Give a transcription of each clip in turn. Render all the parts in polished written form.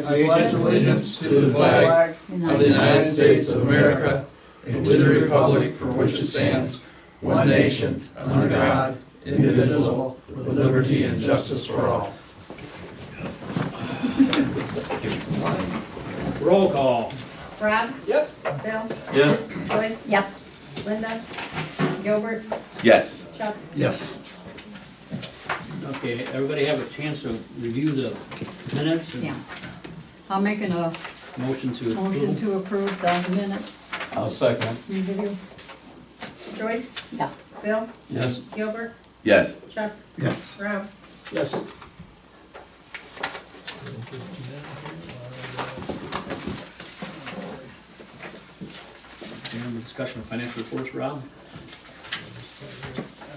I pledge allegiance to the flag of the United States of America and to the republic for which it stands, one nation, under God, indivisible, with liberty and justice for all. Roll call. Rob? Yep. Bill? Yeah. Joyce? Yep. Linda? Gilbert? Yes. Chuck? Yes. Okay, everybody have a chance to review the minutes and Yeah. I'll make a motion to motion approve. to approve the minutes. I'll second. Video. Joyce? Yeah. Bill? Yes. Gilbert? Yes. Chuck? Yes. Rob? Yes. And discussion of financial reports, Rob.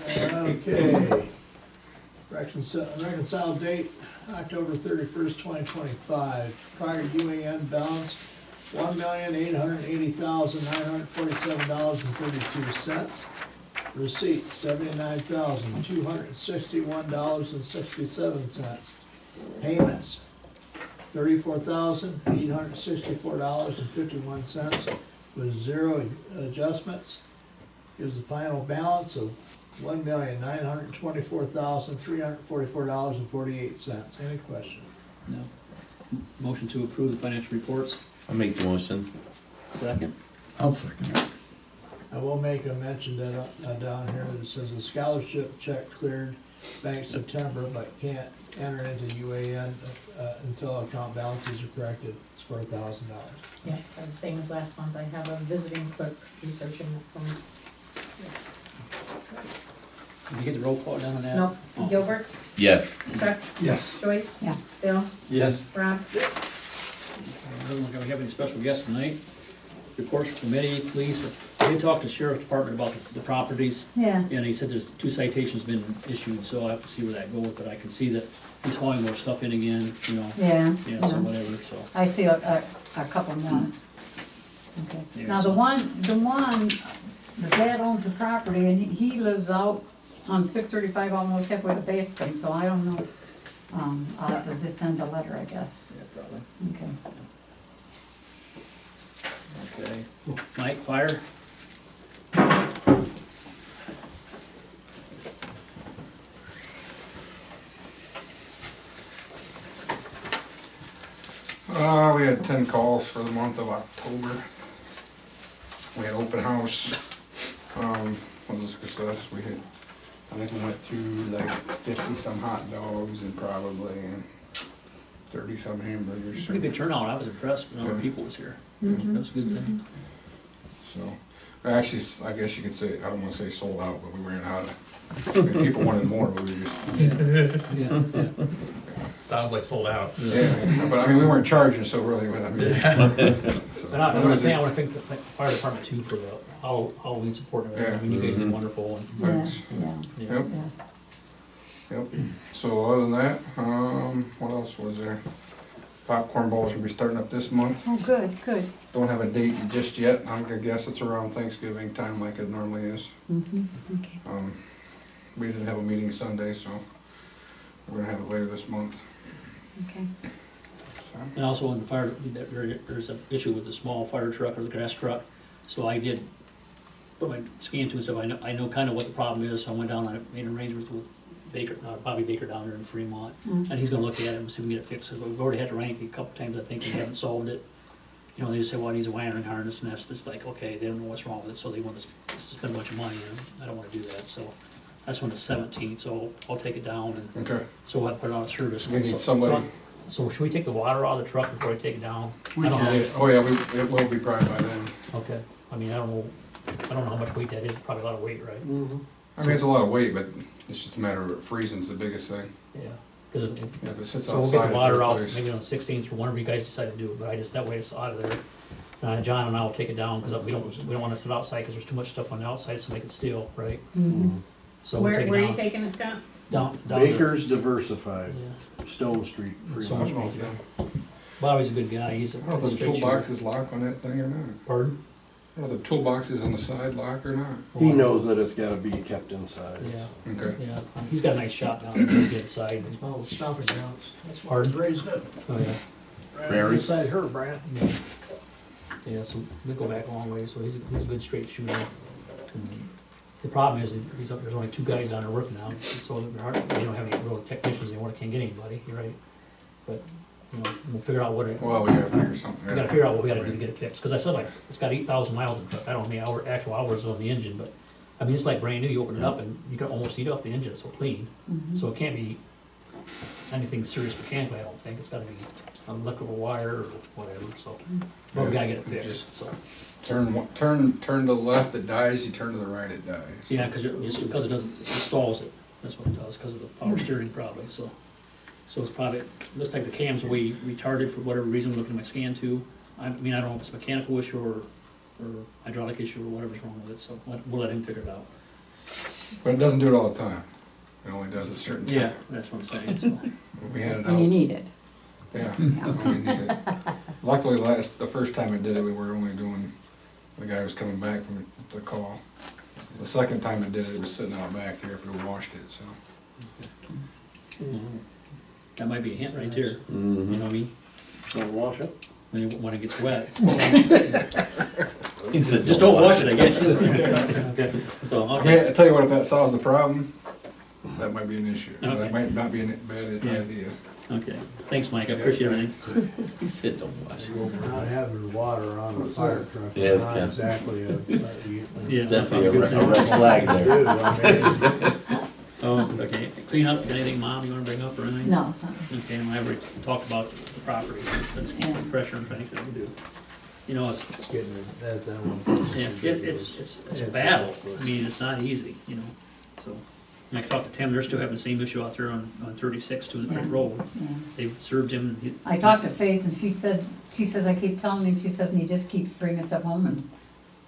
Okay. Reconciled date, October 31st, 2025. Prior UAN balance, $1,880,947.32. Receipts, $79,261.67. Payments, $34,864.51 with zero adjustments. Gives a final balance of $1,924,344.48. Any question? No. Motion to approve the financial reports. I'll make the motion. Second. I'll second it. I will make a mention that down here that it says a scholarship check cleared bank September, but can't enter into UAN until account balances are corrected. It's for $1,000. Yeah, that's the same as last month. I have a visiting clerk researching it for me. Did you get the roll call down on that? Nope. Oh. Gilbert? Yes. Chuck? Yes. Joyce? Yeah. Bill? Yes. Rob? Doesn't look like we have any special guests tonight. Reports from committee, police. I did talk to the sheriff's department about the properties. Yeah. And he said there's 2 citations been issued, so I have to see where that goes, but I can see that he's hauling more stuff in again, you know. Yeah. Yeah, so whatever, so. I see a couple more. Okay. Yeah, Now, so- the dad owns the property and he lives out on 635, almost halfway to Basecamp, so I don't know. I'll have to just send a letter, I guess. Yeah, probably. Okay. Okay. Mike, fire? We had 10 calls for the month of October. We had open house. What was this? We had, I think we went through like 50 some hot dogs and probably 30 some hamburgers. Pretty good turnout, I was impressed, the number of people was here. Mhm. That was a good thing. So, actually, I guess you could say, I don't wanna say sold out, but we ran out of, people wanted more, but we just, Yeah, yeah. Sounds like sold out. yeah, but I mean, we weren't charging, so really, I mean. so- And I wanna thank the fire department too for the Halloween support and everything, I mean, you guys did wonderful and, Yeah, Thanks. yeah, yeah. Yep. yeah. Yep, so other than that, what else was there? Popcorn balls will be starting up this month. Oh, good, good. Don't have a date just yet, I'm gonna guess it's around Thanksgiving time like it normally is. Okay. We didn't have a meeting Sunday, so we're gonna have it later this month. Okay. So, And also in the fire, there's an issue with the small fire truck or the grass truck, so I did put my scan to and stuff, I know kind of what the problem is, so I went down and I made arrangements with Baker, Bobby Baker down there in Fremont, Mm. and he's gonna look at it and see if we can get it fixed, so we've already had to rank it a couple times, I think, and haven't solved it. You know, they just say, well, it needs a wiring harness, and that's just like, okay, they don't know what's wrong with it, so they want us to spend a bunch of money, and I don't wanna do that, so. That's on the 17th, so I'll take it down, and okay, so we'll have to put it on a service. we need So- somebody. So should we take the water out of the truck before I take it down? We I don't know. can, oh yeah, it will be probably by then. Okay, I mean, I don't know how much weight that is, probably a lot of weight, right? I mean, it's a lot of weight, but it's just a matter of freezing's the biggest thing. Yeah. 'Cause If it sits so we'll outside. get the water it's out replaced. maybe on the 16th or whenever you guys decide to do it, but that way it's out of there. John and I will take it down, because we don't wanna sit outside, because there's too much stuff on the outside, so make it steel, right? Mhm. So we'll take it Where are you down. taking it, Scott? Down. Baker's Diversified, Yeah. Stone Street. So much weight, Yeah. Bobby's a good guy, he's a I don't know if the straight shooter. toolbox is locked on that thing or not. Pardon? I don't know if the toolbox is on the side lock or not. He knows that it's gotta be kept inside. Yeah, Okay. yeah, he's got a nice shop down there, good side. Oh, stomping grounds. That's why Pardon? we raised it. Oh, yeah. Prairie. Beside her, Brant. Yeah, so we go back a long way, so he's a good straight shooter. And the problem is, there's only 2 guys down there working now, so they're hard, they don't have any real technicians anymore, can't get anybody, you're right. But, you know, we'll figure out what it, Well, we gotta figure something we gotta out. figure out what we gotta do to get it fixed, cause I said like, it's got 8,000 miles in the truck, I don't know how many actual hours on the engine, but, I mean, it's like brand new, you open it up and you can almost eat off the engine, it's so clean. So it can't be anything serious mechanically, I don't think, it's gotta be an electrical wire or whatever, so. But we gotta get it fixed, so. Turn to the left, it dies, you turn to the right, it dies. Yeah, cause it doesn't, it stalls it, that's what it does, cause of the power steering probably, so. So it's probably, looks like the cam's way retarded for whatever reason, looking at my scan too. I mean, I don't know if it's a mechanical issue or hydraulic issue or whatever's wrong with it, so we'll let him figure it out. But it doesn't do it all the time. It only does it certain times. Yeah, that's what I'm saying, so. We had it When you out, need it. yeah. when we need it. Luckily, the first time it did it, we were only doing, the guy was coming back from the call. The second time it did it, it was sitting out back here after we washed it, so. That might be a hint right there, you know what I mean? Don't wash it? When it gets wet. He said, Just don't wash it, I guess. So, I mean, okay, I tell you what, if that solves the problem, that might be an issue. Okay. That might not be a bad Yeah. idea. okay. Thanks, Mike, I appreciate everything. He said, don't wash it. Not having water on the fire truck Yeah, it's is not kind of- exactly Yeah. Definitely a red flag there. Oh, okay. Clean up, got anything, Mom, you wanna bring up or anything? No, Okay, and I already talked about the property, let's keep the pressure on anything we do. You know, it's, It's getting that one. yeah, it's a battle, I mean, it's not easy, you know, so. And I talked to Tim, they're still having the same issue out there on 36 to the Creek Yeah. Road. yeah. They've served him, I talked to Faith and she says, I keep telling him, she says, and he just keeps bringing stuff home and,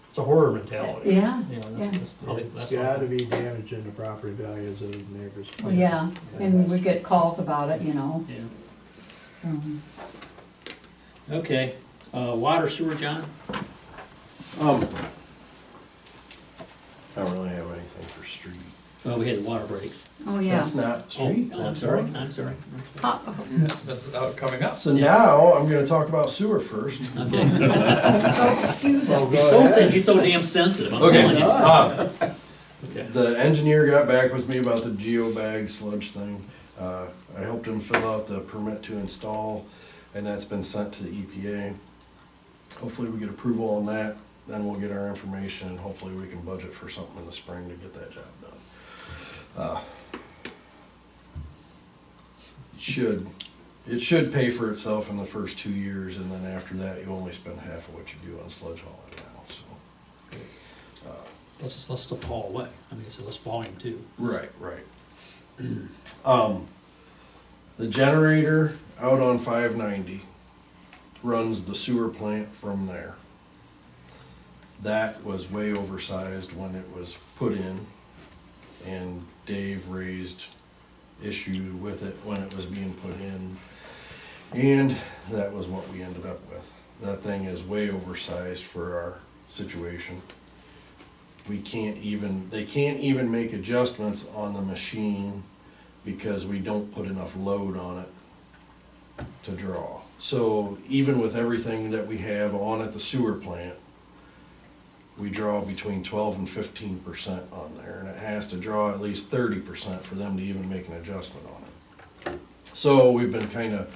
it's a horror mentality. yeah, You know, yeah. that's probably, It's that's gotta all. be damaging the property values of the neighbors. Well, yeah, and we get calls about it, you know, Yeah, so. okay, water sewer, John? I don't really have anything for street. Well, we had the water break. Oh, yeah. That's not street. Oh, I'm that's sorry, water. I'm sorry. That's coming up. So now, I'm gonna talk about sewer first. Okay. Oh, He's so damn sensitive, I'm Okay. telling you. Okay. The engineer got back with me about the geobag sludge thing. I helped him fill out the permit to install, and that's been sent to the EPA. Hopefully we get approval on that, then we'll get our information, and hopefully we can budget for something in the spring to get that job done. It should pay for itself in the first 2 years, and then after that, you only spend half of what you do on sludge hauling now, so. Let's just let stuff fall away, I mean, it's less volume too. Right. The generator out on 590 runs the sewer plant from there. That was way oversized when it was put in, and Dave raised issue with it when it was being put in, and that was what we ended up with. That thing is way oversized for our situation. They can't even make adjustments on the machine because we don't put enough load on it to draw. So even with everything that we have on at the sewer plant, we draw between 12 and 15% on there, and it has to draw at least 30% for them to even make an adjustment on it. So we've been kind of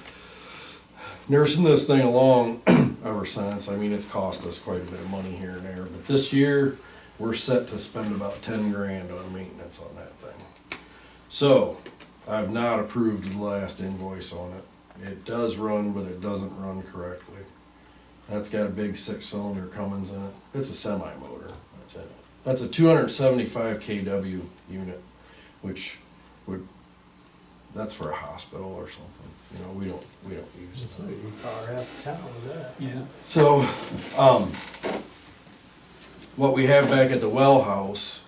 nursing this thing along ever since. I mean, it's cost us quite a bit of money here and there, but this year we're set to spend about 10 grand on maintenance on that thing. So I've not approved the last invoice on it. It does run, but it doesn't run correctly. That's got a big 6-cylinder Cummins in it. It's a semi-motor that's in it. That's a 275 kW unit, which that's for a hospital or something. You know, we don't use it. So you power half the town with that. Yeah. So, what we have back at the well house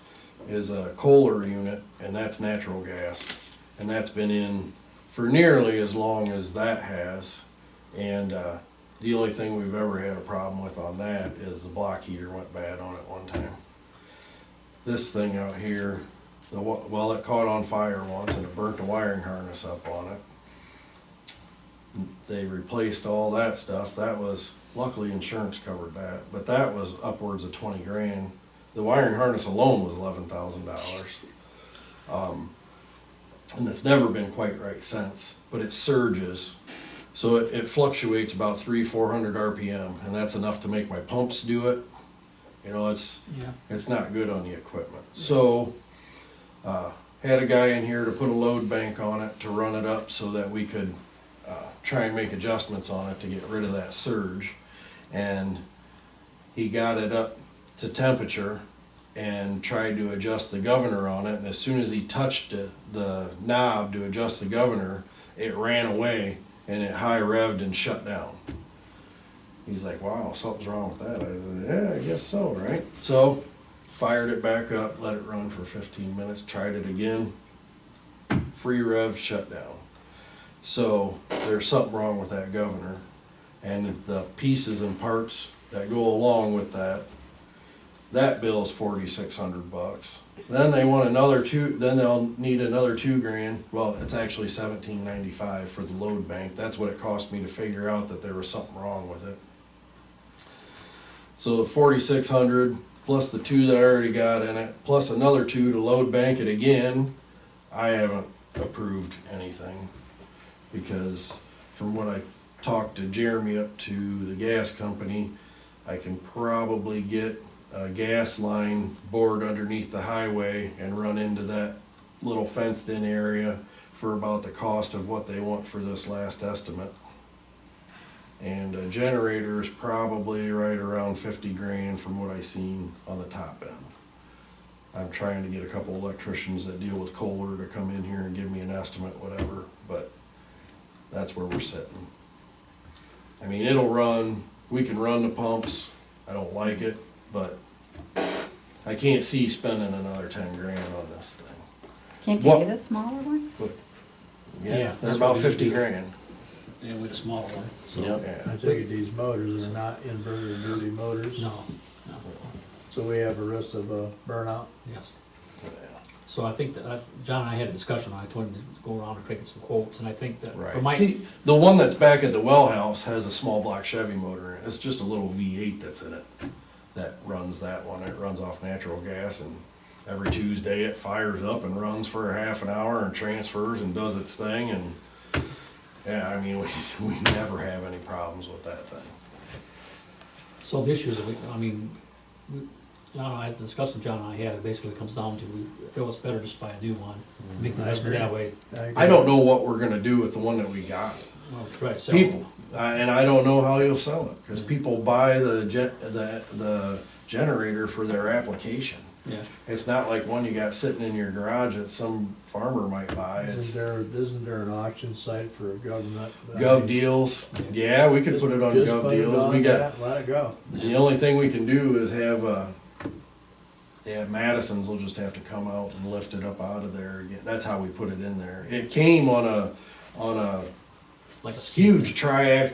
is a Kohler unit, and that's natural gas. And that's been in for nearly as long as that has. And the only thing we've ever had a problem with on that is the block heater went bad on it one time. This thing out here, it caught on fire once and it burnt the wiring harness up on it. they replaced all that stuff. That was, luckily insurance covered that, but that was upwards of 20 grand. The wiring harness alone was $11,000. And it's never been quite right since, but it surges. So it fluctuates about 300-400 RPM, and that's enough to make my pumps do it. You know, it's not good on the equipment. So, had a guy in here to put a load bank on it to run it up so that we could try and make adjustments on it to get rid of that surge. And he got it up to temperature and tried to adjust the governor on it, and as soon as he touched it, the knob to adjust the governor, it ran away and it high revved and shut down. He's like, wow, something's wrong with that. I said, yeah, I guess so, right? So, fired it back up, let it run for 15 minutes, tried it again, free rev, shut down. So, there's something wrong with that governor, and the pieces and parts that go along with that, that bill's $4,600. Then they want another then they'll need another $2 grand. Well, it's actually $1,795 for the load bank. That's what it cost me to figure out that there was something wrong with it. So the $4,600 plus the 2 that I already got in it, plus another 2 to load bank it again. I haven't approved anything because from what I talked to Jeremy up to the gas company, I can probably get a gas line bored underneath the highway and run into that little fenced in area for about the cost of what they want for this last estimate. And a generator is probably right around 50 grand from what I seen on the top end. I'm trying to get a couple electricians that deal with Kohler to come in here and give me an estimate, whatever, but that's where we're sitting. I mean, it'll run, we can run the pumps, I don't like it, but I can't see spending another 10 grand on this thing. Can't you What- get a smaller one? Yeah, Yeah, they're that's about what we need to 50 do. grand. Yeah, with a small one, so. Yeah. I take it these motors are not inverter duty motors. No, no, So we have a risk of a burnout. yes. So I think that John and I had a discussion, I told him to go around and try to get some quotes, and I think that for Right. my, See, the one that's back at the well house has a small block Chevy motor in it. It's just a little V8 that's in it that runs that one. It runs off natural gas, and every Tuesday it fires up and runs for a half an hour and transfers and does its thing. And yeah, I mean, we never have any problems with that thing. so the issues, John and I, the discussion John and I had, it basically comes down to, we feel it's better just buy a new one, make the I investment agree. that way. agree. I don't know what we're gonna do with the one that we got. Well, try to sell it. People, and I don't know how you'll sell it, because people buy the generator for their application. Yeah, It's not like one you got sitting in your garage that some farmer might buy. It's Isn't there an auction site for a government? Gov Deals. Yeah, we could put it on Just Gov put it Deals. on We got, that, let it go. the only thing we can do is have, Madison's will just have to come out and lift it up out of there again. That's how we put it in there. It came on a it's like a huge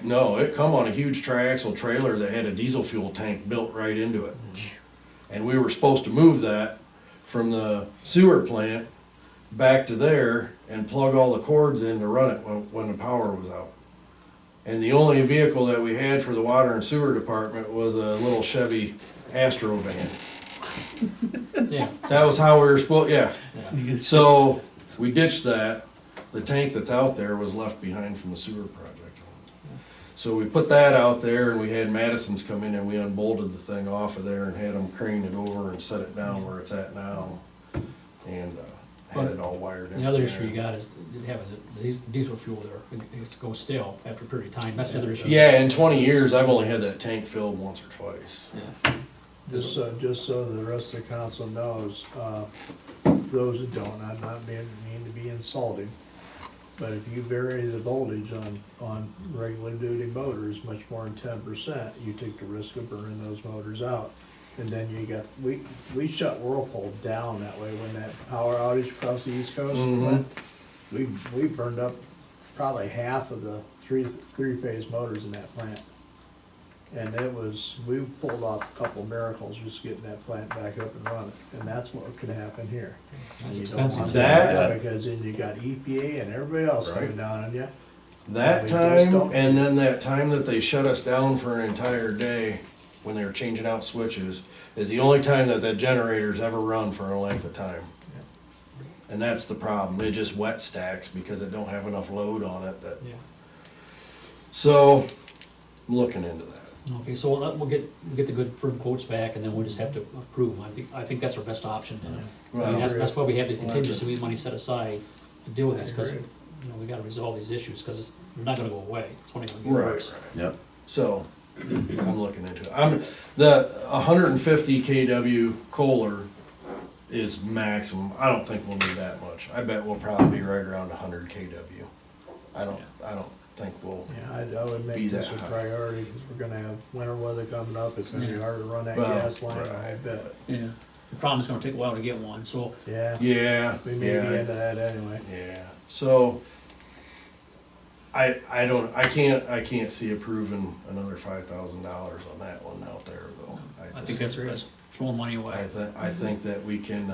no, it come on a huge triaxle trailer that had a diesel fuel tank built right into it. And we were supposed to move that from the sewer plant back to there and plug all the cords in to run it when the power was out. And the only vehicle that we had for the water and sewer department was a little Chevy Astro van. Yeah, That was how we were supposed, yeah. yeah. So we ditched that. The tank that's out there was left behind from the sewer project. So we put that out there, and we had Madison's come in and we unbolted the thing off of there and had them crane it over and set it down where it's at now. And had it all wired in. The other there. issue you got is having diesel fuel there, it goes stale after a period of time, that's the other issue. Yeah, in 20 years, I've only had that tank filled once or twice. Yeah. Just so the rest of the council knows, those that don't, I'm not mean to be insulting, but if you vary the voltage on regular duty motors much more than 10%, you take the risk of burning those motors out. And then you got, we shut Whirlpool down that way when that power outage across the East Coast went. We burned up probably half of the three-phase motors in that plant. And we pulled off a couple miracles just getting that plant back up and running, and that's what could happen here. That's And you don't expensive want too. that, because then you got EPA and everybody else Right. coming down on you. That We just time, don't- and then that time that they shut us down for an entire day when they were changing out switches, is the only time that that generator's ever run for a length of time. And that's the problem, it just wet stacks because it don't have enough load on it that, Yeah. so, I'm looking into that. Okay, so we'll get the good firm quotes back, and then we'll just have to approve them. I think that's our best option. I mean, Well, that's why we have the contingency money set aside to deal with this, because, you know, we gotta resolve these issues, because they're not gonna go away. It's only gonna get right, worse. Yep. so, I'm looking into it. The 150 KW Kohler is maximum, I don't think we'll need that much. I bet we'll probably be right around 100 KW. I don't think we'll, Yeah, I would Be make this that a high. priority, because we're gonna have winter weather coming up, it's gonna be Yeah. hard to run that Well, gas line, right. I bet. Yeah, the problem is gonna take a while to get one, so, Yeah, yeah, we may be yeah. into that anyway. Yeah, so I can't see approving another $5,000 on that one out there though. I think that's throwing money away. I think that we can,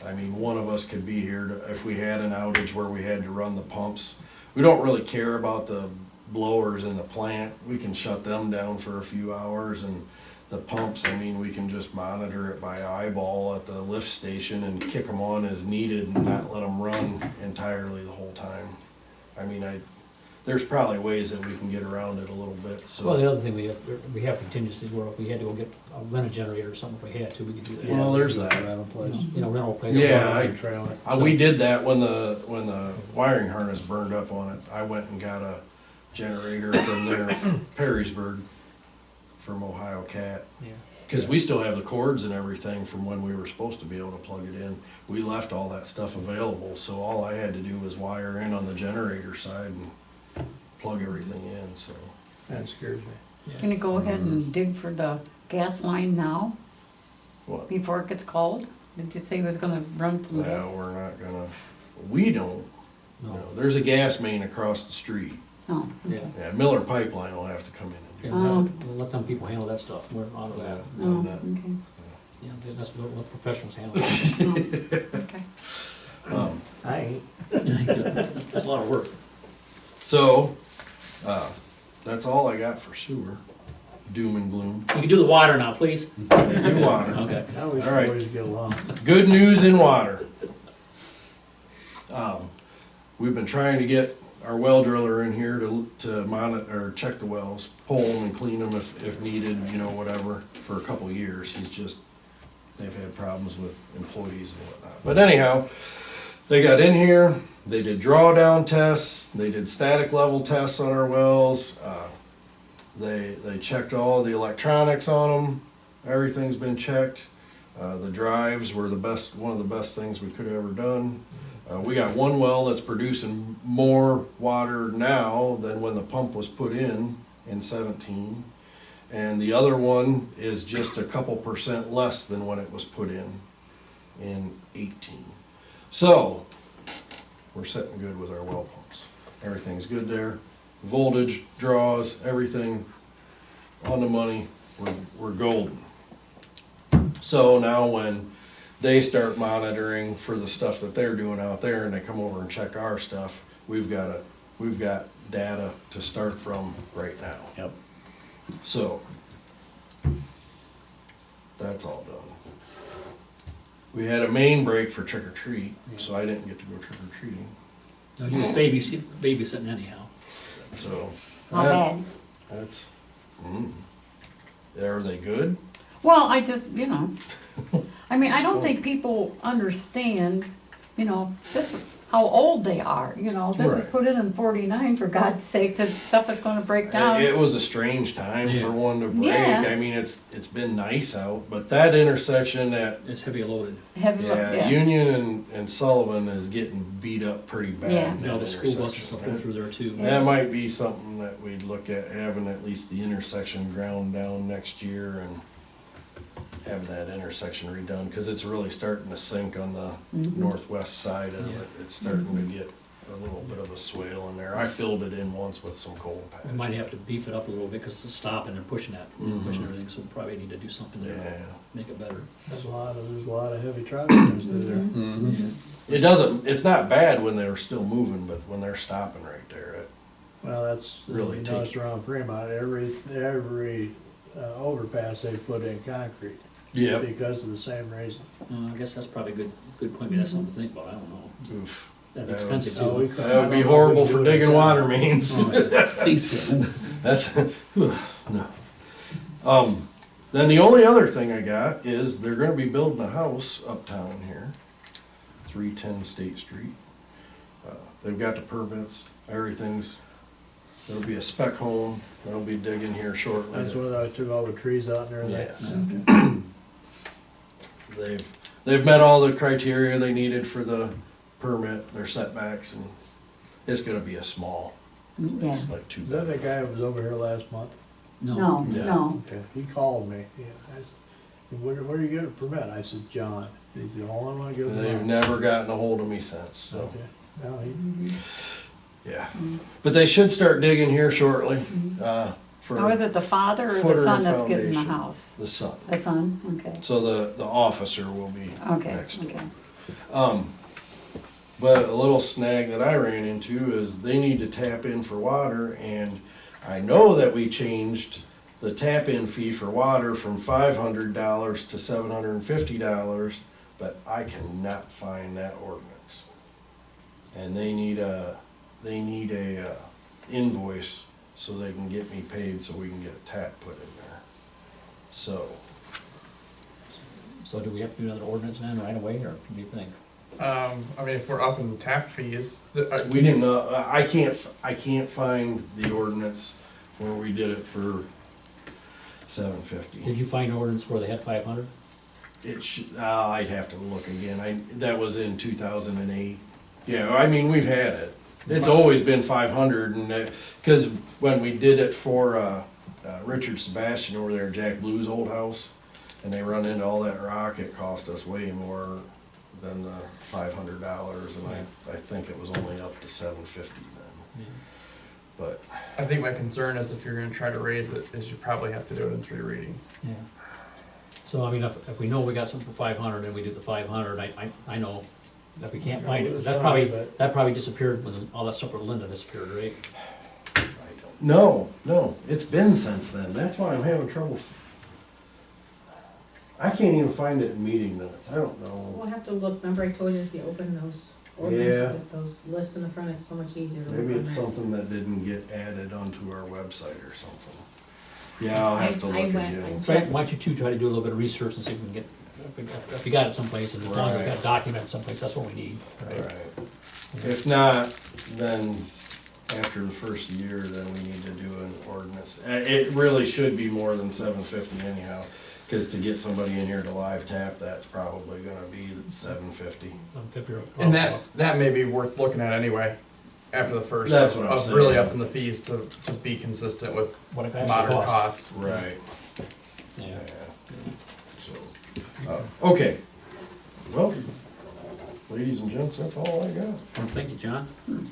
I mean, one of us could be here if we had an outage where we had to run the pumps. We don't really care about the blowers in the plant, we can shut them down for a few hours, and the pumps, I mean, we can just monitor it by eyeball at the lift station and kick them on as needed and not let them run entirely the whole time. I mean, there's probably ways that we can get around it a little bit, so. Well, the other thing, we have contingencies where if we had to go get rent a generator or something, if we had to, we could do that. Well, there's that. Rental place. You know, rental place. Yeah, Trailer. We did that when the wiring harness burned up on it. I went and got a generator from there, Perrysburg, from Ohio Cat. Yeah. Cause we still have the cords and everything from when we were supposed to be able to plug it in. We left all that stuff available, so all I had to do was wire in on the generator side and plug everything in, so. That scares me. Can you go ahead and dig for the gas line now, What? before it gets cold? Did you say he was gonna run some gas? No, we're not gonna, we don't, no, there's a gas main across the street. Oh, Yeah. okay. Yeah, Miller Pipeline will have to come in and do Yeah, let them people handle that stuff, we're on to that. that. Oh, that. okay. Yeah, that's what professionals handle. Oh, okay. I ain't. It's a lot of work. So, that's all I got for sewer. Doom and gloom. You can do the water now, please. New water. Okay. Now we should All right. always get along. Good news in water. We've been trying to get our well driller in here to monitor, or check the wells, pull them and clean them if needed, you know, whatever, for a couple of years. They've had problems with employees and whatnot. But anyhow, they got in here, they did drawdown tests, they did static level tests on our wells. They checked all the electronics on them, everything's been checked. The drives were one of the best things we could have ever done. We got one well that's producing more water now than when the pump was put in 17. And the other one is just a couple % less than when it was put in 18. So, we're sitting good with our well pumps. Everything's good there. Voltage, draws, everything on the money, we're golden. So now when they start monitoring for the stuff that they're doing out there and they come over and check our stuff, we've got data to start from right now. Yep. So, that's all done. We had a main break for trick or treat, so I didn't get to go trick or treating, No, he was babysitting anyhow. so. Not bad. That's, are they good? Well, I just, you know, I mean, I don't think people understand, you know, how old they are, you know, this is Right. put in 49, for God's sakes, and stuff is gonna break down. It was a strange time Yeah. for one to break. Yeah. I mean, it's been nice out, but that intersection at It's heavy loaded. Heavy, yeah. Union and Sullivan is getting beat up pretty bad. Yeah. in You know, that the school bus and intersection. stuff go through there too. That might be something that we'd look at, having at least the intersection ground down next year and having that intersection redone, cause it's really starting to sink on the northwest side of Yeah. it. It's starting to get a little bit of a swale in there. I filled it in once with some coal patch. We might have to beef it up a little bit because it's stopping and pushing everything, so we probably need to do something there to Yeah. make it better. There's a lot of heavy traffic comes through there. Mm-hmm. It doesn't, it's not bad when they're still moving, but when they're stopping right there, Well, that's, Really you take notice around Fremont, every overpass they put in concrete yeah. because of the same reason. I guess that's probably a good point, maybe that's something to think about, I don't know. Oof. That'd be That expensive No, we too. couldn't- That would I be don't know if we horrible could for do it digging again. water mains. He said. That's, no. Then the only other thing I got is they're gonna be building a house uptown here, 310 State Street. They've got the permits, everything's, it'll be a spec home, they'll be digging here shortly. That's where I took all the trees out and everything. Yes. They've met all the criteria they needed for the permit, their setbacks, and it's gonna be a small, Yeah, it's like 2 Is that the bedrooms. guy that was over here last month? no, Yeah. no. Okay, he called me. Yeah, I said, where do you get a permit? I said, John. He's the only one giving They've one. never gotten a hold of me since, so, Okay. Well, yeah. But they should start digging here shortly, for Now, is it the father or the footer son and that's getting the foundation. house? The son. The son, okay, So the officer will be okay, next door. okay. But a little snag that I ran into is they need to tap in for water, and I know that we changed the tap-in fee for water from $500 to $750, but I cannot find that ordinance. And they need a invoice so they can get me paid so we can get a tap put in there. So, So do we have to do another ordinance then right away, or what do you think? I mean, if we're up in tap fees, we didn't, I can't find the ordinance where we did it for $750. Did you find an ordinance where they had 500? It should, I'd have to look again, that was in 2008. Yeah, I mean, we've had it, it's always been 500, and, cause when we did it for, Richard Sebastian over there, Jack Blue's old house, and they run into all that rock, it cost us way more than the $500, and I think it was only up to $750 then. But, I think my concern is if you're gonna try to raise it, is you probably have to do it in 3 readings. Yeah. So, I mean, if we know we got something for 500 and we do the 500, I know if we can't find it, 'cause It's that fine, probably disappeared when all that stuff with Linda disappeared, right? no, it's been since then, that's why I'm having trouble. I can't even find it in meeting minutes, I don't know. We'll have to look, remember I told you if you open those ordinances with those lists in the front, it's so much easier to look on Maybe it's there. something that didn't get added onto our website or something. Yeah, I'll have to I look went again. and Why checked. don't you two try to do a little bit of research and see if we can get, if you got it someplace, and as long as we got it documented someplace, that's what we need, right? Right. If not, then after the first year, then we need to do an ordinance. It really should be more than $750 anyhow, cause to get somebody in here to live tap, that's probably gonna be $750. And that may be worth looking at anyway, after the first, That's what I'm of really saying. upping the fees to be consistent with What it actually modern costs. costs. Right. Yeah. So, okay. Well, ladies and gents, that's all I got. Well, thank you, John. And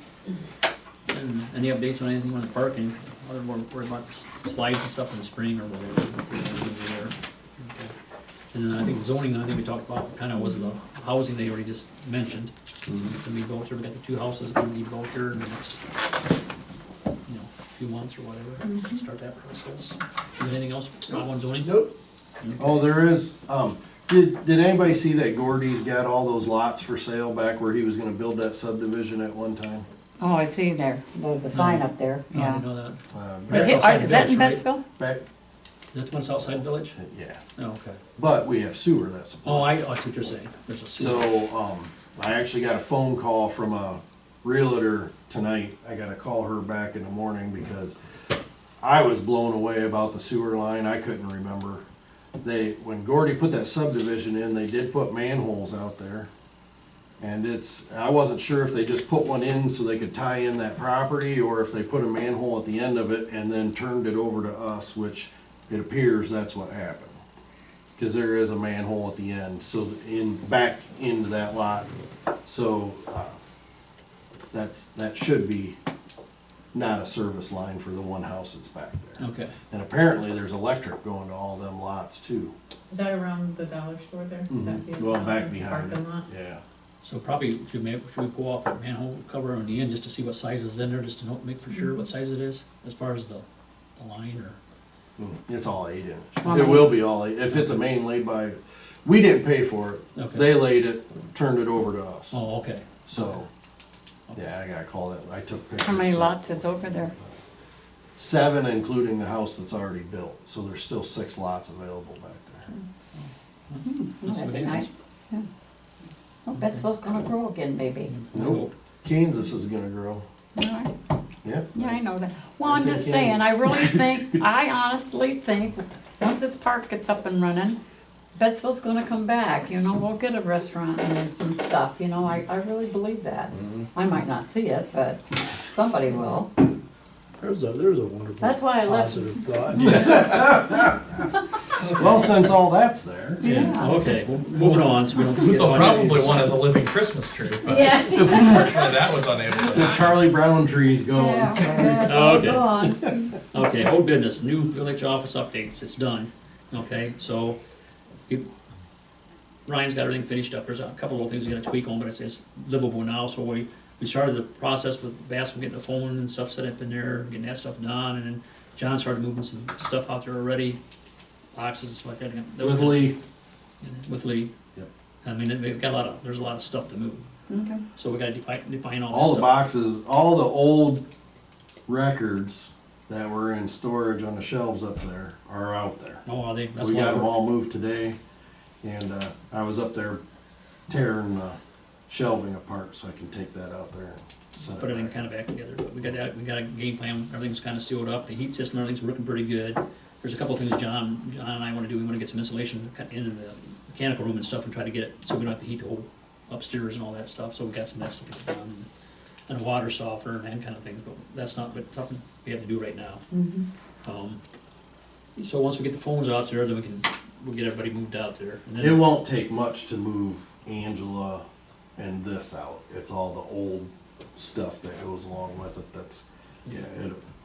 any updates on anything on the parking? Other than worried about slides and stuff in the spring or whatever. Okay. And then I think zoning, I think we talked about, kind of was the housing they already just mentioned. Can we go through, we got the 2 houses, can we go through in the next, few months or whatever, start that process. Anything else, Rob, on zoning? Nope. Okay. Oh, there is, did anybody see that Gordy's got all those lots for sale back where he was gonna build that subdivision at one time? Oh, I see there, there's a sign up there, No, I yeah. didn't know that. Is That's outside is the that in village, right? Bettsville? Back, Is that the one that's outside the village? yeah, Oh, okay. but we have sewer that supplies. Oh, I see what you're saying, there's a sewer. So, I actually got a phone call from a realtor tonight. I gotta call her back in the morning because I was blown away about the sewer line. I couldn't remember. When Gordy put that subdivision in, they did put manholes out there. And I wasn't sure if they just put one in so they could tie in that property or if they put a manhole at the end of it and then turned it over to us, which it appears that's what happened. Cause there is a manhole at the end, so back into that lot. So, that should be not a service line for the one house that's back there. Okay, And apparently there's electric going to all them lots too. Is that around the dollar store there? That view? Well, back The behind it, Parking lot? yeah. So probably, should we pull off a manhole cover on the end just to see what size is in there, just to make for sure what size it is, as far as the line, or? It's all 8 inch. Well, It will be all 8, if it's a main laid by, we didn't pay for it. Okay. They laid it, turned it over to us. Oh, okay. So, yeah, I gotta call it, I took pictures. How many lots is over there? 7, including the house that's already built, so there's still 6 lots available back there. That's That'd what be it nice. is. Yeah. Well, Betsville's gonna grow again, maybe. Nope, Kansas is gonna grow, Alright. yeah. Yeah, I know that. Well, I'm It's in just saying, Kansas. I really think, I honestly think, once this park gets up and running, Betsville's gonna come back, you know, we'll get a restaurant and some stuff, you know, I really believe that. I might not see it, but somebody will. There's a wonderful That's why I left. positive thought. Well, since all that's there. Yeah, okay, well, moving on, so we don't forget. They'll about probably any- want as a living Christmas tree, but Yeah. unfortunately that was unable to. The Charlie Brown tree's going. Yeah, it's all Okay. gone. Okay, old business, new village office updates, it's done, okay, so, Ryan's got everything finished up, there's a couple of things he's gonna tweak on, but it's livable now, so we started the process with Bascom getting the phone and stuff set up in there, getting that stuff done, and then John started moving some stuff out there already, boxes and stuff like that. That was With good. Lee, With Lee. Yep. I mean, we've got there's a lot of stuff to move, Okay. so we gotta define all that all the stuff. boxes, all the old records that were in storage on the shelves up there are out there. Oh, are they? That's We a lot got of them work. all moved today, and I was up there tearing shelving apart so I can take that out there and set Put it everything back. kinda back together, but we got a game plan, everything's kinda sealed up, the heat system, everything's working pretty good. There's a couple of things John and I wanna do, we wanna get some insulation cut in the mechanical room and stuff and try to get it, so we don't have to heat the whole upstairs and all that stuff, so we got some of that stuff to get done. And a water softener and that kind of thing, but that's not, but something we have to do right now. So once we get the phones out there, then we'll get everybody moved out there. And then- It won't take much to move Angela and this out. It's all the old stuff that goes along with it. That's, yeah,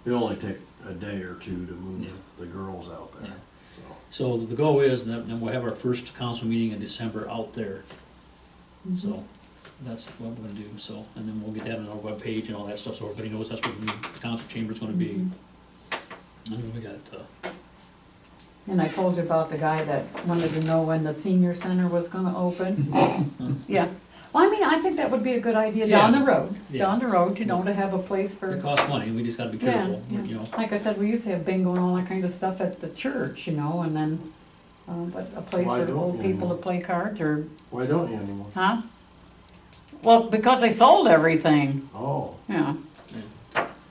it'll only take a day or two to move Yeah. the girls out there. Yeah. So, So the goal is, that then we'll have our first council meeting in December out there. So that's what we're gonna do, so, and then we'll get that on our webpage and all that stuff, so everybody knows that's what the council chamber's gonna be. And then we got, And I told you about the guy that wanted to know when the senior center was gonna open. Yeah, well, I mean, I think that would be a good idea down the road, Yeah. down the road, you know, to have a place for. it costs money, we just gotta be Yeah, careful, yeah. you know. Like I said, we used to have bingo and all that kind of stuff at the church, you know, and then, but a place Why for don't old you people to anymore? play cards or, why don't you anymore? huh? Well, because they sold everything, Oh, yeah.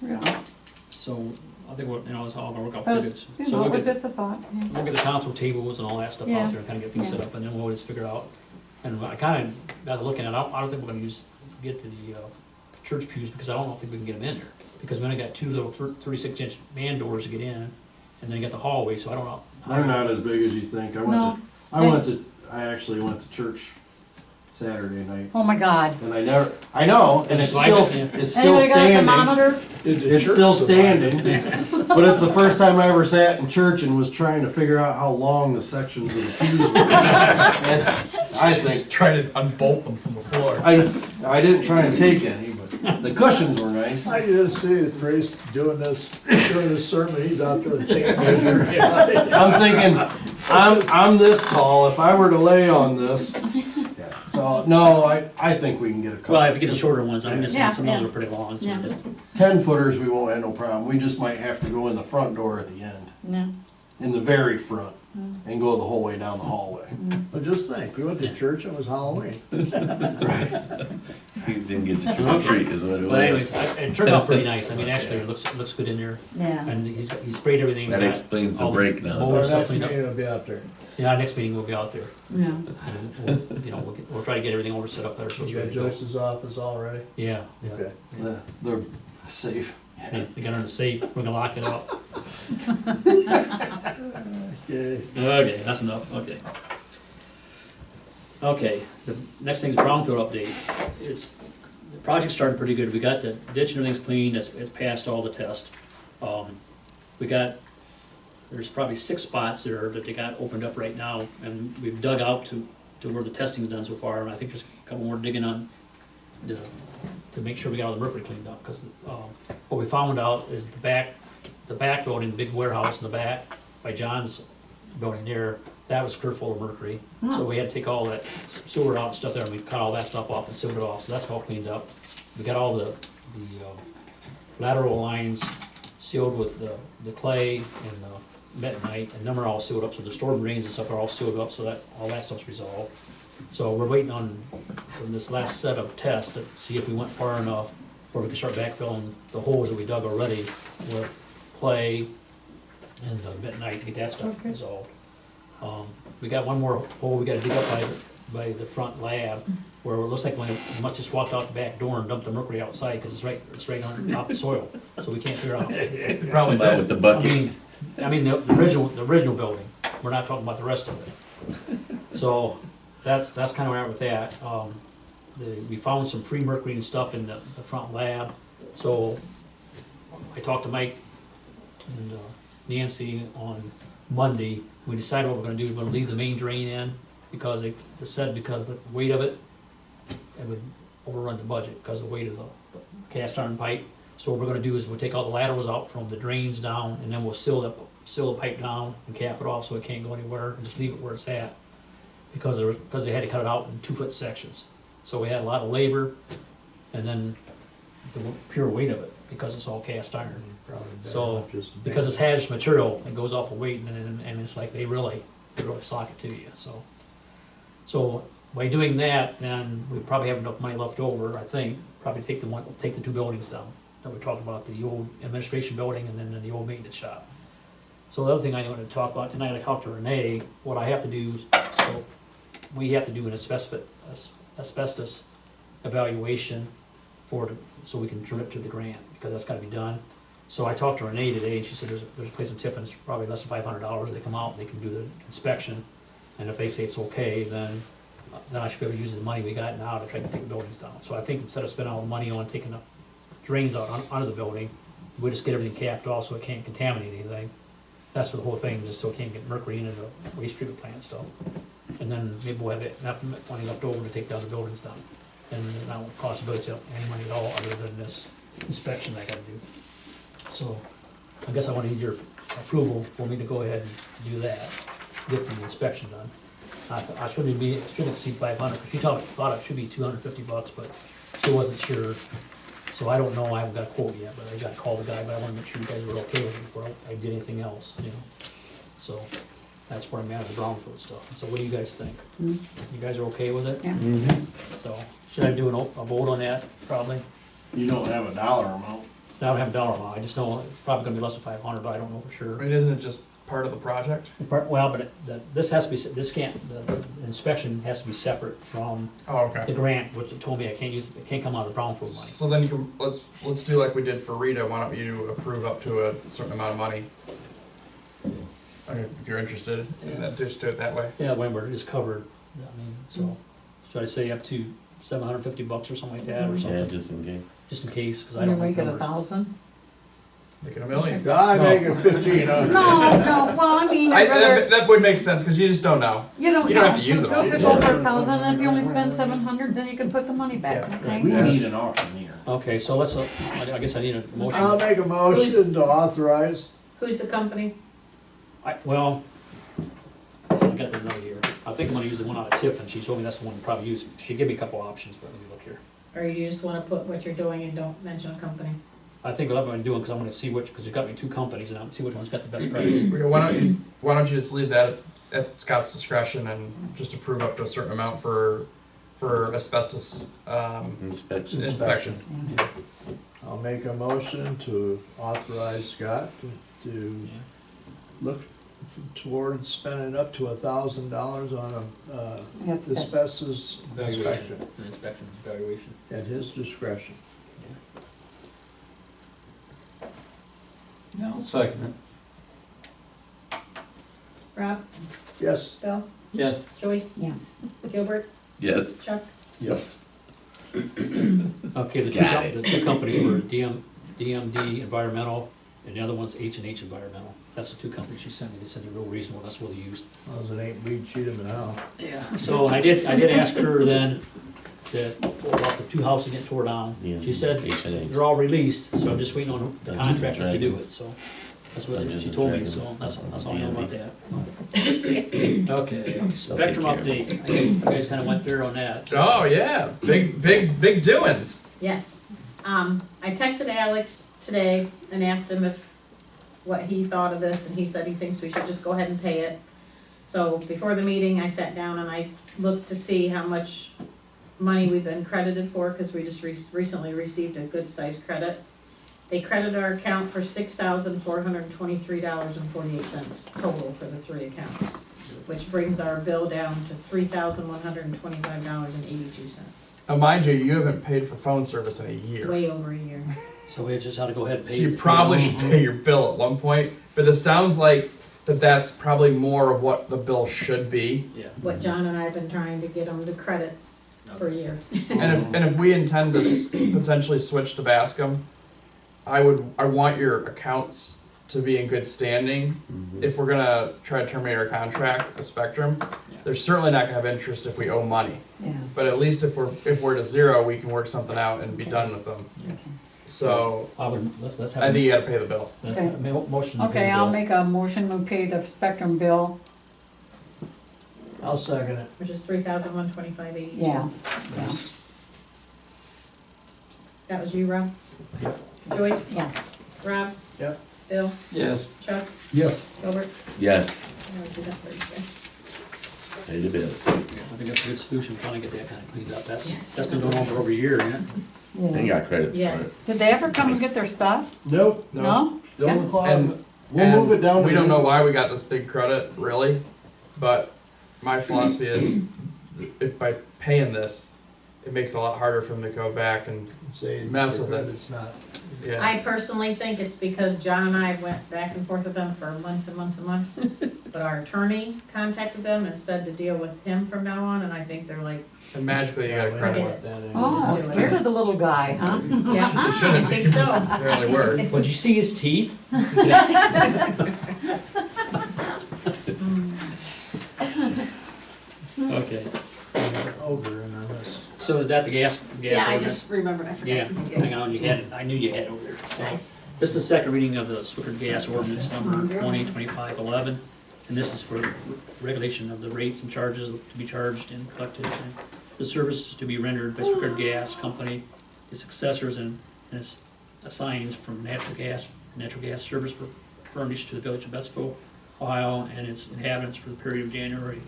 Yeah, So, I think we're, it's all gonna work out But, pretty good. you So know, we'll it was get, just a thought, yeah. we'll get the council tables and all that stuff Yeah. out there and kinda get things set Yeah. up, and then we'll just figure out. And I kinda got looking at, I don't think we're gonna get to the, church pews, because I don't think we can get them in there. Because we only got two little 36-inch man doors to get in, and then you got the hallway, so I don't know. they're not as big as you think. No. I actually went to church Saturday night, Oh my God. and I know, and it's Just still, slide it, yeah. it's still Anybody got a standing. thermometer? It's still standing, but it's the first time I ever sat in church and was trying to figure out how long the sections of the pews were. And I think, Try to unbolt them from the floor. I didn't try and take any, but the cushions were nice. I just see that Trace doing this sermon, he's out there with tape measure. I'm thinking, I'm this tall, if I were to lay on this. Yeah. So, no, I think we can get a couple. Well, if you get the shorter ones, I'm just saying, Yeah, some of those yeah. are pretty long, so Yeah. just, 10-footers, we won't have no problem. We just might have to go in the front door at the end, Yeah. in the very front, and go the whole way down the hallway. But just think, we went to church and it was Halloween. He didn't get your trick or treat, is what it but anyways, was. it turned out pretty nice, I mean, actually, it looks good in there, Yeah. and he sprayed everything. That got explains the all breakdown. mold Our stuff next cleaned up. meeting will be out there. Yeah, our next meeting will be out there, Yeah. and we'll try to get everything over set up there, so it's You ready got to go. Joyce's office all ready? Yeah, yeah. Okay. They're safe. Yeah, they got her in the safe, we're gonna lock it up. Okay. Okay, that's enough, okay. Okay, the next thing's brownfield update. The project started pretty good, we got the ditch and everything's clean, it's passed all the tests. There's probably 6 spots there that they got opened up right now, and we've dug out to where the testing's done so far, and I think there's couple more digging on to make sure we got all the mercury cleaned up, because, what we found out is the back building, the big warehouse in the back, by John's building there, that was clear full of mercury. So we had to take all that sewer out and stuff there, and we cut all that stuff off and sealed it off, so that's all cleaned up. We got all the lateral lines sealed with the clay and bentonite, and them are all sealed up, so the storm drains and stuff are all sealed up, so that, all that stuff's resolved. So we're waiting on this last set of tests to see if we went far enough where we can start backfilling the holes that we dug already with clay and bentonite to get that stuff Okay. resolved. We got one more hole we gotta dig up by the front lab, where it looks like we must just walked out the back door and dumped the mercury outside, cause it's right on top of the soil, so we can't figure out. You probably Come out did. with the bucket. I mean, the original building, we're not talking about the rest of it. So, that's kinda where I'm at with that. We found some free mercury and stuff in the front lab, so I talked to Mike and Nancy on Monday. We decided what we're gonna do, we're gonna leave the main drain in, because they said because of the weight of it, it would overrun the budget, because of the weight of the cast iron pipe. So what we're gonna do is we'll take all the laterals out from the drains down, and then we'll seal the pipe down and cap it off so it can't go anywhere, and just leave it where it's at. Because they had to cut it out in 2-foot sections. So we had a lot of labor, and then the pure weight of it, because it's all cast iron. So, because it's hazardous material, it goes off of weight, and it's like they really sock it to you, so. So, by doing that, then we probably have enough money left over, I think, probably take the 2 buildings down that we talked about, the old administration building and then the old maintenance shop. So the other thing I wanted to talk about tonight, I talked to Renee, what I have to do, so we have to do an asbestos evaluation so we can turn it to the grant, because that's gotta be done. So I talked to Renee today, and she said there's a place in Tiffin's, probably less than $500, they come out, and they can do the inspection, and if they say it's okay, then I should be able to use the money we got now to try to take the buildings down. So I think instead of spending all the money on taking the drains out under the building, we just get everything capped off so it can't contaminate anything. That's for the whole thing, just so it can't get mercury into the waste treatment plant stuff. And then maybe we'll have enough money left over to take down the buildings down. And that won't cost the village any money at all, other than this inspection I gotta do. So, I guess I wanna need your approval for me to go ahead and do that, get the inspection done. I shouldn't exceed 500, because she thought it should be $250, but she wasn't sure. So I don't know, I haven't got a quote yet, but I gotta call the guy, but I wanna make sure you guys were okay with it before I did anything else, you know? So, that's where I'm at with the brownfield stuff. So what do you guys think? You guys are okay with it? Yeah. So, should I do a vote on that, probably? You don't have a dollar amount. I don't have a dollar amount, I just know it's probably gonna be less than 500, but I don't know for sure. I mean, isn't it just part of the project? Well, but this has to be, the inspection has to be separate from Oh, the okay. grant, which you told me it can't come out of the brownfield money. So then you can, let's do like we did for Rita, why don't you approve up to a certain amount of money? I mean, if you're interested, and then just do it that way. Yeah, when we're just covered, I mean, so, should I say up to $750 or something like that, or Yeah, something, just in case. just in case, because I You don't know. make it numbers. 1,000? Make it $1 million. God, make it 1,500. No, well, I mean, I'd rather, That would make sense, cause you just don't know. you don't you don't have know. to use it all. If it goes for 1,000, and if you only spend 700, then you can put the money back, Yeah. okay? We need an auctioneer. Okay, so let's, I guess I need a motion. I'll make a motion to authorize. Who's the company? Well, I got the note here. I think I'm gonna use the one out of Tiffin. She told me that's the one to probably use. She gave me a couple options, but let me look here. Or you just wanna put what you're doing and don't mention a company? I think what I'm gonna do, because I'm gonna see because you got me 2 companies, and I'm gonna see which one's got the best price. Why don't you just leave that at Scott's discretion and just approve up to a certain amount for asbestos, Inspection. inspection. I'll make a motion to authorize Scott to look towards spending up to $1,000 on a Yes, yes. asbestos inspection An inspection evaluation. at his discretion. No. Second. Rob, Yes, Bill, Yes. Joyce, Yeah. Gilbert, Yes. Chuck? Yes. Okay, Got it. the 2 companies were DMD Environmental, and the other one's H&H Environmental. That's the 2 companies she sent me. They said they're real reasonable. That's what they used. well, it ain't weed cheat him now. Yeah. So I did ask her then, about the 2 houses getting tore down. Yeah, She said H&H. they're all released, so I'm just waiting on the Dungeons and contractor to do it, Dragons. so. That's what Dungeons she and told me, Dragons. so that's all I know about that. Okay, They'll Spectrum take care of update, I think you guys kinda went through on that. Oh, yeah, big doings. Yes, I texted Alex today and asked him what he thought of this, and he said he thinks we should just go ahead and pay it. So before the meeting, I sat down and I looked to see how much money we've been credited for, cause we just recently received a good sized credit. They credited our account for $6,423.48 total for the 3 accounts, which brings our bill down to $3,125.82. Now, mind you, you haven't paid for phone service in a year. Way over a year. So we just ought to go ahead and pay. So you it. probably should pay your bill at one point, but it sounds like that's probably more of what the bill should be. Yeah. What John and I have been trying to get them to credit for a year. And if we intend to potentially switch to Bascom, I want your accounts to be in good standing. If we're gonna try to terminate our contract with Spectrum, they're certainly not gonna have interest if we owe money. Yeah. But at least if we're to zero, we can work something out and be done with them. So Let's have. I think you gotta pay the bill. Let's have a motion to pay Okay, the I'll bill. make a motion to pay the Spectrum bill. I'll second it. Which is $3,125.82. Yeah, yeah, That was you, Rob? Joyce? yeah. Rob? Yep. Bill? Yes. Chuck? Yes. Gilbert? Yes, I already did that Thursday. pay the bills. I think that's a good solution, finally get that kinda cleaned up. That's been going on for over a year, yeah? They got credits for it. Yes. Did they ever come and get their stuff? Nope, No? still in the closet. And- We'll move it down. We to don't the- know why we got this big credit, really, but my philosophy is, if by paying this, it makes it a lot harder for them to go back and, Say, mess with it. It's not. yeah. I personally think it's because John and I went back and forth with them for months and months and months. But our attorney contacted them and said to deal with him from now on, and I think they're like, And magically you got a Yeah, we credit. don't want that in. Oh, Just do it. scared of the little guy, huh? yeah, I shouldn't be. think so. Really were. But you see his teeth? Okay, Ogre in our list. so is that the gas Yeah, I ordinance? just remembered, I Yeah, forgot to get hang it. on, you had it, I knew you had it over there, so. Okay. This is the second reading of the Swicker Gas Ordinance number 2025-11, and this is for regulation of the rates and charges to be charged and collected, and the services to be rendered by Swicker Gas Company, its successors and its assigns from natural gas service furnished to the village of Betsville, Ohio, and its inhabitants for the period of January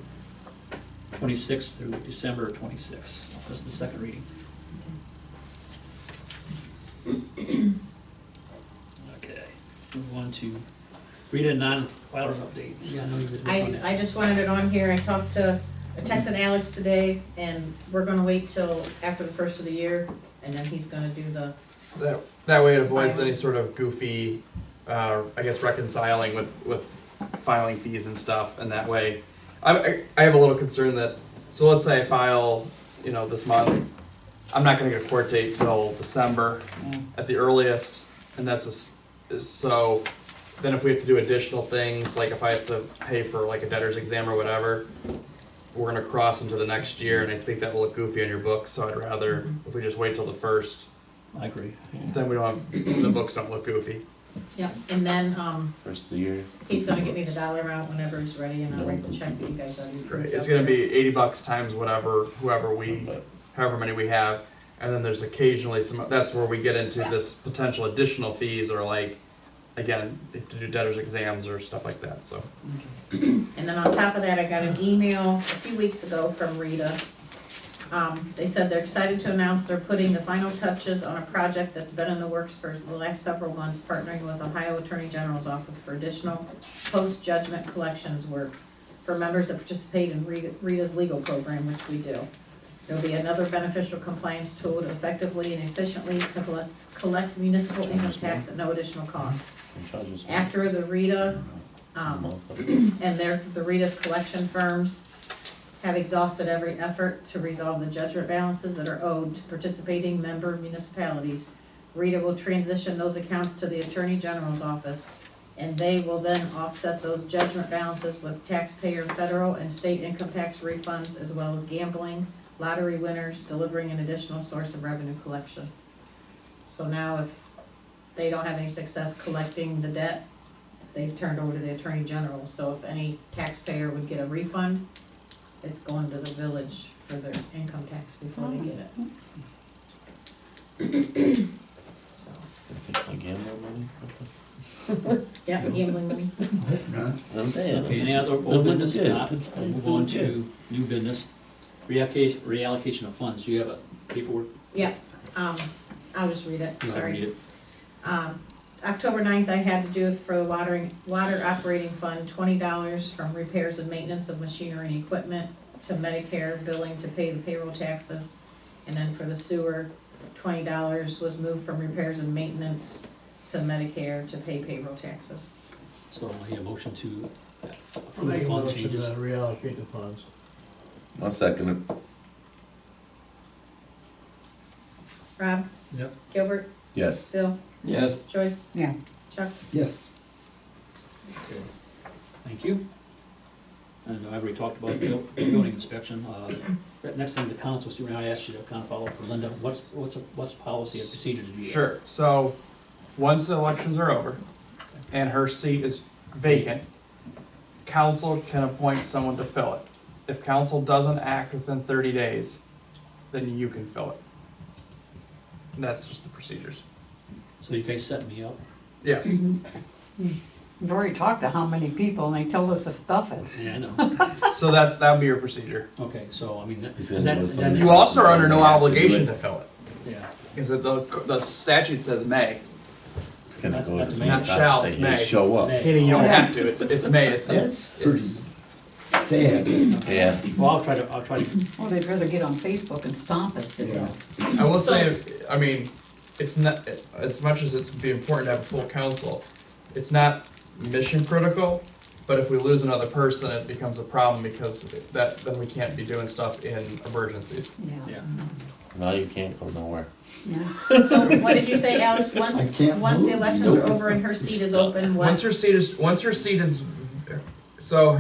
26th through December 26th. That's the second reading. Okay, move on to Rita non-filers update. Yeah, I know you've been working on that. I just wanted it on here, I texted Alex today, and we're gonna wait till after the first of the year, and then he's gonna do the, That way it avoids any sort of goofy, I guess reconciling with filing fees and stuff, and that way, I have a little concern that, so let's say I file, this month, I'm not gonna get a court date till December at the earliest, and so, then if we have to do additional things, like if I have to pay for like a debtor's exam or whatever, we're gonna cross into the next year, and I think that will look goofy on your books, so I'd rather, if we just wait till the first, I agree. Yeah. then we don't have, the books don't look goofy. yeah, and then, First of the year. he's gonna get me the dollar amount whenever he's ready, and I'll write the check that you guys already approved. Right, it's gonna be $80 times whatever, however many we have, and then there's occasionally that's where we get into this potential additional fees, or like, again, if to do debtor's exams or stuff like that, so. And then on top of that, I got an email a few weeks ago from Rita. They said they're excited to announce they're putting the final touches on a project that's been in the works for the last several months, partnering with Ohio Attorney General's Office for additional post-judgment collections work for members that participate in Rita's legal program, which we do. There'll be another beneficial compliance tool to effectively and efficiently collect municipal income tax at no additional cost. After the Rita, and the Rita's collection firms have exhausted every effort to resolve the judgment balances that are owed to participating member municipalities, Rita will transition those accounts to the Attorney General's office, and they will then offset those judgment balances with taxpayer federal and state income tax refunds, as well as gambling, lottery winners, delivering an additional source of revenue collection. So now if they don't have any success collecting the debt, they've turned over to the Attorney General. So if any taxpayer would get a refund, it's going to the village for their income tax before they get it. So, Gambling money? yeah, gambling money. I'm saying. Okay, any other No, old but business? good. Not, It's- we'll it's move on doing to new business. Reallocation of funds, do you have a paperwork? Yeah, I'll just read it, You wanna sorry. read it? October 9th, I had to do for the water operating fund, $20 from repairs and maintenance of machinery and equipment to Medicare billing to pay the payroll taxes. And then for the sewer, $20 was moved from repairs and maintenance to Medicare to pay payroll taxes. So I need a motion to I'll approve make the a fund motion to changes. reallocate the funds. I'll second it. Rob? Yep. Gilbert? Yes. Bill? Yes. Joyce? Yeah. Chuck? Yes. Okay. Thank you. And I've already talked about building inspection. That next thing, the council, see, when I asked you to kind of follow up with Linda, what's the policy and procedure to do that? Sure, so, once the elections are over, and her seat is vacant, council can appoint someone to fill it. If council doesn't act within 30 days, then you can fill it. And that's just the procedures. So you guys set me up. Yes. We've already talked to how many people and they told us to stuff it. Yeah, I know. So that would be your procedure. Okay, so I mean, He's and gonna then, go then, You also are under no They have to do obligation it. to fill it, yeah. because the statute says may. It's gonna go to That's the not shall, say, it's hey, may. show up. May. Meaning you don't have to, it's may, it's. That's it's- Sad. Yeah. Well, I'll try to, Well, they'd rather get on Facebook and stomp us to death. I will say, I mean, it's not, as much as it'd be important to have a full council, it's not mission critical, but if we lose another person, it becomes a problem because then we can't be doing stuff in emergencies. yeah. Now you can't go nowhere. Yeah. So what did you say, Alex? Once I can't the move. elections are over and her seat is open, Once what? her seat is, so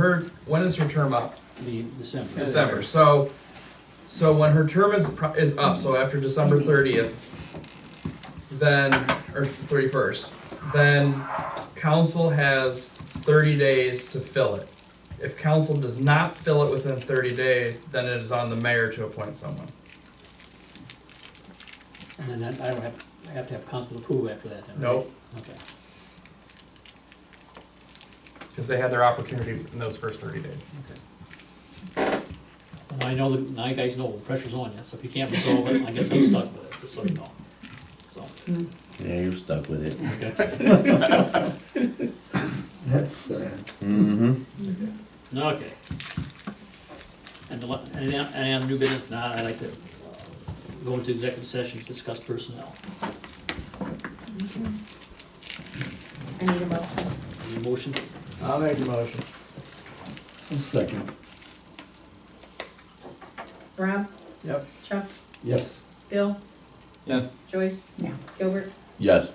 when is her term up? The December. December, so when her term is up, so after December 30th, then, or 31st, then council has 30 days to fill it. If council does not fill it within 30 days, then it is on the mayor to appoint someone. And then I don't have to have council approve after that then, right? Nope. Okay. Because they had their opportunity in those first 30 days. Well, I know, now you guys know the pressure's on you, so if you can't resolve it, I guess I'm stuck with it, just so you know. So, Yeah, you're stuck with it. okay. That's sad. Mm-hmm. Okay. And new business, now I'd like to go into executive session to discuss personnel. I need a motion. Any motion? I'll make a motion. Second. Rob? Yep. Chuck? Yes. Bill? Yeah. Joyce? Yeah. Gilbert? Yes.